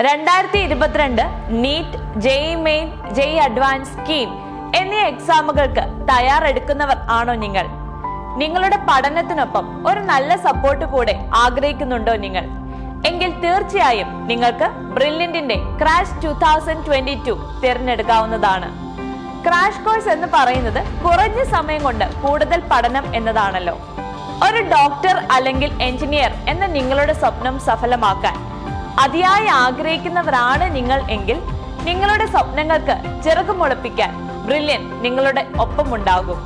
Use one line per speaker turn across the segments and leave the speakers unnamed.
2022 NEET, JEE main, JEE advance scheme എന്നീ എക്സാമുകൾക്ക് തയ്യാറെടുക്കുന്നവർ ആണോ നിങ്ങൾ? നിങ്ങളുടെ പഠനത്തിനൊപ്പം ഒരു നല്ല സപ്പോർട്ട് കൂടെ ആഗ്രഹിക്കുന്നുണ്ടോ നിങ്ങൾ? എങ്കിൽ തീർച്ചയായും നിങ്ങൾക്ക് ബ്രില്യന്റിന്റെ ക്രാഷ് 2022 തിരഞ്ഞെടുക്കാവുന്നതാണ്. ക്രാഷ് കോഴ്സ് എന്ന് പറയുന്നത് കുറഞ്ഞ സമയം കൊണ്ട് കൂടുതൽ പഠനം എന്നതാണല്ലോ. ഒരു ഡോക്ടർ അല്ലെങ്കിൽ എഞ്ചിനീയർ എന്ന നിങ്ങളുടെ സ്വപ്നം സഫലമാക്കാൻ അതിയായി ആഗ്രഹിക്കുന്നവരാണ് നിങ്ങൾ എങ്കിൽ നിങ്ങളുടെ സ്വപ്നങ്ങൾക്ക് ചിറകുമുളപ്പിക്കാൻ ബ്രില്യന്റ് നിങ്ങളുടെ ഒപ്പമുണ്ടാകും.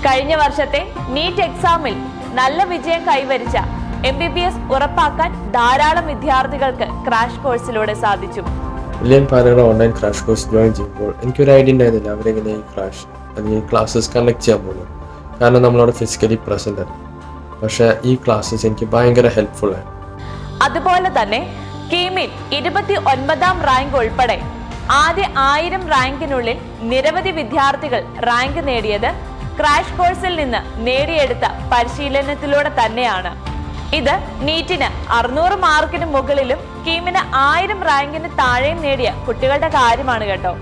കഴിഞ്ഞ വർഷത്തെ നീറ്റ് എക്സാമിൽ നല്ല വിജയം കൈവരിച്ച MBBS ഉറപ്പാക്കാൻ ധാരാളം വിദ്യാർത്ഥികൾക്ക് ക്രാഷ് കോഴ്സിലൂടെ സാധിച്ചു.
Brilliant online crash course join ചെയ്യുമ്പോൾ എനിക്കൊരു ഐഡിയ ഉണ്ടായിരുന്നില്ല അവരെങ്ങനെ ഈ ക്ലാസ്സസ് കണ്ടക്ട് ചെയ്യാൻ പോകുന്നു. കാരണം നമ്മളവിടെ ഫിസിക്കലി പ്രസന്റ് ആണ്. പക്ഷെ ഈ ക്ലാസ്സസ് എനിക്ക് ഭയങ്കര ഹെൽപ്ഫുൾ ആയി.
അതുപോലെ തന്നെ കീമിൽ 29ാം റാങ്ക് ഉൾപ്പെടെ ആദ്യ 1000 റാങ്കിനുള്ളിൽ നിരവധി വിദ്യാർത്ഥികൾ റാങ്ക് നേടിയത് ക്രാഷ് കോഴ്സിൽ നിന്ന് നേടിയെടുത്ത പരിശീലനത്തിലൂടെ തന്നെയാണ്. ഇത് നീറ്റിന് 600 മാർക്കിന് മുകളിലും കീമിന് 1000 റാങ്കിന് താഴെയും നേടിയ കുട്ടികളുടെ കാര്യമാണ് കേട്ടോ.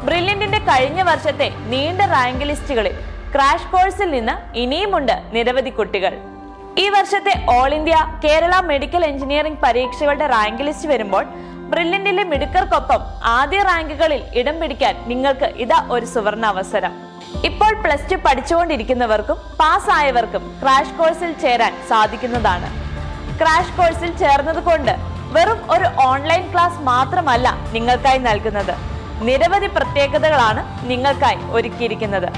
ബ്രില്യന്റിന്റെ കഴിഞ്ഞ വർഷത്തെ നീണ്ട റാങ്ക് ലിസ്റ്റുകളിൽ ക്രാഷ് കോഴ്സിൽ നിന്ന് ഇനിയുമുണ്ട് നിരവധി കുട്ടികൾ. ഈ വർഷത്തെ all India, Kerala medical engineering പരീക്ഷകളുടെ റാങ്ക് ലിസ്റ്റ് വരുമ്പോൾ ബ്രില്യന്റിലെ മിടുക്കർക്കൊപ്പം ആദ്യ റാങ്കുകളിൽ ഇടം പിടിക്കാൻ നിങ്ങൾക്ക് ഇതാ ഒരു സുവർണ അവസരം. ഇപ്പോൾ +2 പഠിച്ചുകൊണ്ടിരിക്കുന്നവർക്കും പാസ്സായവർക്കും ക്രാഷ് കോഴ്സിൽ ചേരാൻ സാധിക്കുന്നതാണ്. ക്രാഷ് കോഴ്സിൽ ചേർന്നത് കൊണ്ട് വെറും ഒരു ഓൺലൈൻ ക്ലാസ് മാത്രമല്ല നിങ്ങൾക്കായി നൽകുന്നത്. നിരവധി പ്രത്യേകതകളാണ് നിങ്ങൾക്കായി ഒരുക്കിയിരിക്കുന്നത്.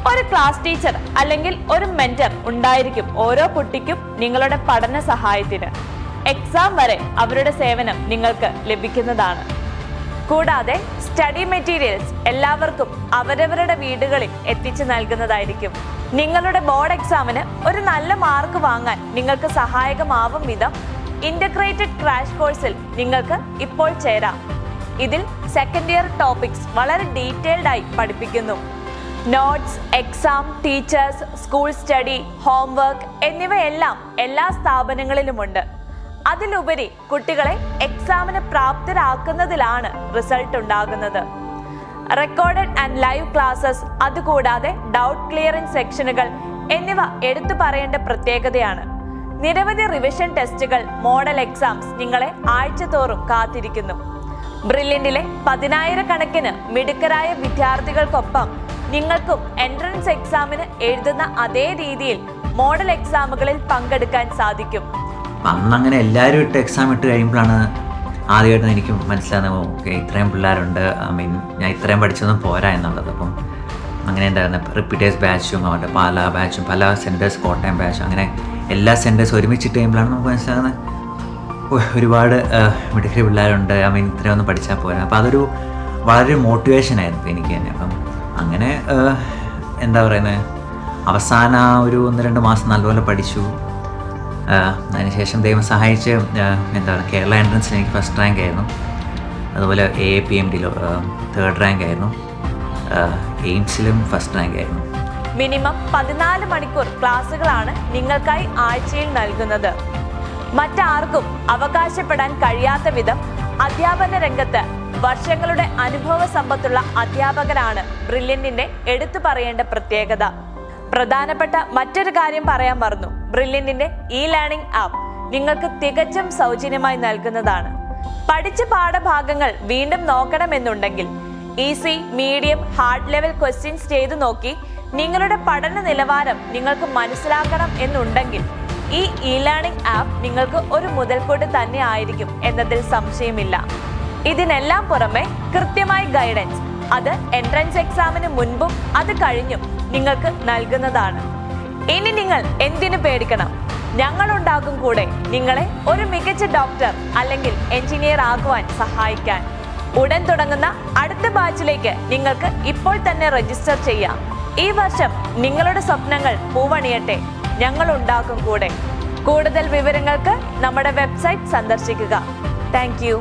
ഒരു ക്ലാസ് ടീച്ചർ അല്ലെങ്കിൽ ഒരു മെന്റർ ഉണ്ടായിരിക്കും ഓരോ കുട്ടിക്കും നിങ്ങളുടെ പഠന സഹായത്തിന്. എക്സാം വരെ അവരുടെ സേവനം നിങ്ങൾക്ക് ലഭിക്കുന്നതാണ്. കൂടാതെ സ്റ്റഡി മെറ്റീരിയൽസ് എല്ലാവർക്കും അവരവരുടെ വീടുകളിൽ എത്തിച്ചു നൽകുന്നതായിരിക്കും. നിങ്ങളുടെ ബോർഡ് എക്സാമിന് ഒരു നല്ല മാർക്ക് വാങ്ങാൻ നിങ്ങൾക്ക് സഹായകമാവും വിധം ഇന്റഗ്രേറ്റഡ് ക്രാഷ് കോഴ്സിൽ നിങ്ങൾക്ക് ഇപ്പോൾ ചേരാം. ഇതിൽ സെക്കൻഡ് ഇയർ ടോപ്പിക്സ് വളരെ ഡീറ്റെയിൽഡ് ആയി പഠിപ്പിക്കുന്നു. Notes, exam, teachers, school study, homework എന്നിവയെല്ലാം എല്ലാ സ്ഥാപനങ്ങളിലുമുണ്ട്. അതിലുപരി കുട്ടികളെ എക്സാമിന് പ്രാപ്തരാക്കുന്നതിലാണ് റിസൾട്ട് ഉണ്ടാകുന്നത്. റെക്കോർഡഡ് ആൻഡ് ലൈവ് ക്ലാസ്സസ്, അതുകൂടാതെ ഡൗട്ട് ക്ലിയറിംഗ് സെക്ഷനുകൾ എന്നിവ എടുത്തു പറയേണ്ട പ്രത്യേകതയാണ്. നിരവധി റിവിഷൻ ടെസ്റ്റുകൾ, മോഡൽ എക്സാംസ് നിങ്ങളെ ആഴ്ചതോറും കാത്തിരിക്കുന്നു. ബ്രില്യന്റിലെ 10,000 കണക്കിന് മിടുക്കരായ വിദ്യാർത്ഥികൾക്കൊപ്പം നിങ്ങൾക്കും എൻട്രൻസ് എക്സാമിന് എഴുതുന്ന അതേ രീതിയിൽ മോഡൽ എക്സാമുകളിൽ പങ്കെടുക്കാൻ സാധിക്കും.
അന്നങ്ങനെ എല്ലാവരും എക്സാം ഇട്ട് കഴിയുമ്പോഴാണ് ആദ്യമായിട്ട് എനിക്ക് മനസ്സിലാകുന്നത് ഓക്കെ ഇത്രയും പിള്ളേരുണ്ട്, ഞാൻ ഇത്രയും പഠിച്ചതൊന്നും പോരാ എന്നുള്ളത്. അപ്പം അങ്ങനെ ഉണ്ടായിരുന്നു റിപ്പീറ്റേഴ്സ് ബാച്ചും അവരുടെ പാലാ ബാച്ചും പല സെൻറ്റേഴ്സ്, കോട്ടയം ബാച്ചും, അങ്ങനെ എല്ലാ സെൻറ്റേഴ്സ് ഒരുമിച്ചിട്ട് കഴിയുമ്പോഴാണ് നമുക്ക് മനസ്സിലാകുന്നത് ഒരുപാട് മിടുക്കരി പിള്ളേരുണ്ട്, ഇത്രയൊന്നും പഠിച്ചാൽ പോരാ. അപ്പോൾ അതൊരു വളരെ മോട്ടിവേഷനായിരുന്നു എനിക്ക് തന്നെ. അപ്പം അങ്ങനെ എന്താ പറയുന്നത്, അവസാന ഒരു 1-2 മാസം നല്ലപോലെ പഠിച്ചു. അതിനുശേഷം ദൈവം സഹായിച്ച് കേരള എൻട്രൻസിൽ എനിക്ക് ഫസ്റ്റ് റാങ്ക് ആയിരുന്നു. അതുപോലെ AIIMS 3rd റാങ്ക് ആയിരുന്നു. AIIMSലും ഫസ്റ്റ് റാങ്ക് ആയിരുന്നു.
മിനിമം 14 മണിക്കൂർ ക്ലാസ്സുകളാണ് നിങ്ങൾക്കായി ആഴ്ചയിൽ നൽകുന്നത്. മറ്റാർക്കും അവകാശപ്പെടാൻ കഴിയാത്ത വിധം അധ്യാപന രംഗത്ത് വർഷങ്ങളുടെ അനുഭവ സമ്പത്തുള്ള അധ്യാപകരാണ് ബ്രില്യന്റിന്റെ എടുത്തു പറയേണ്ട പ്രത്യേകത. പ്രധാനപ്പെട്ട മറ്റൊരു കാര്യം പറയാൻ മറന്നു. ബ്രില്യന്റിന്റെ ലേണിംഗ് ആപ്പ് നിങ്ങൾക്ക് തികച്ചും സൗജന്യമായി നൽകുന്നതാണ്. പഠിച്ച പാഠഭാഗങ്ങൾ വീണ്ടും നോക്കണമെന്നുണ്ടെങ്കിൽ easy, medium, hard level questions ചെയ്തു നോക്കി നിങ്ങളുടെ പഠന നിലവാരം നിങ്ങൾക്ക് മനസ്സിലാക്കണം എന്നുണ്ടെങ്കിൽ ഈ ലേണിംഗ് ആപ്പ് നിങ്ങൾക്ക് ഒരു മുതൽക്കൂട്ട് തന്നെ ആയിരിക്കും എന്നതിൽ സംശയമില്ല. ഇതിനെല്ലാം പുറമെ കൃത്യമായ ഗൈഡൻസ് അത് എൻട്രൻസ് എക്സാമിന് മുൻപും അത് കഴിഞ്ഞും നിങ്ങൾക്ക് നൽകുന്നതാണ്. ഇനി നിങ്ങൾ എന്തിനു പേടിക്കണം? ഞങ്ങളുണ്ടാകും കൂടെ നിങ്ങളെ ഒരു മികച്ച ഡോക്ടർ അല്ലെങ്കിൽ എഞ്ചിനീയർ ആകുവാൻ സഹായിക്കാൻ. ഉടൻ തുടങ്ങുന്ന അടുത്ത ബാച്ചിലേക്ക് നിങ്ങൾക്ക് ഇപ്പോൾ തന്നെ രജിസ്റ്റർ ചെയ്യാം. ഈ വർഷം നിങ്ങളുടെ സ്വപ്നങ്ങൾ പൂവണിയട്ടെ. ഞങ്ങളുണ്ടാകും കൂടെ. കൂടുതൽ വിവരങ്ങൾക്ക് നമ്മുടെ വെബ്സൈറ്റ് സന്ദർശിക്കുക. Thank you.